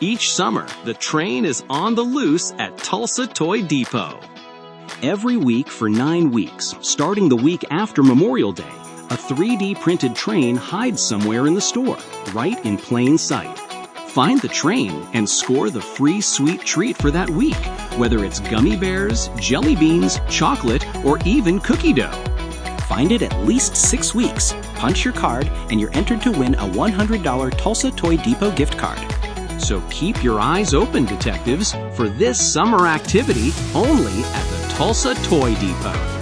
Each summer, the train is on the loose at Tulsa Toy Depot. Every week for 9 weeks, starting the week after Memorial Day, a 3D printed train hides somewhere in the store, right in plain sight. Find the train and score the free sweet treat for that week, whether it's gummy bears, jelly beans, chocolate, or even cookie dough. Find it at least 6 weeks, punch your card, and you're entered to win a $100 Tulsa Toy Depot gift card. So keep your eyes open, detectives, for this summer activity only at the Tulsa Toy Depot.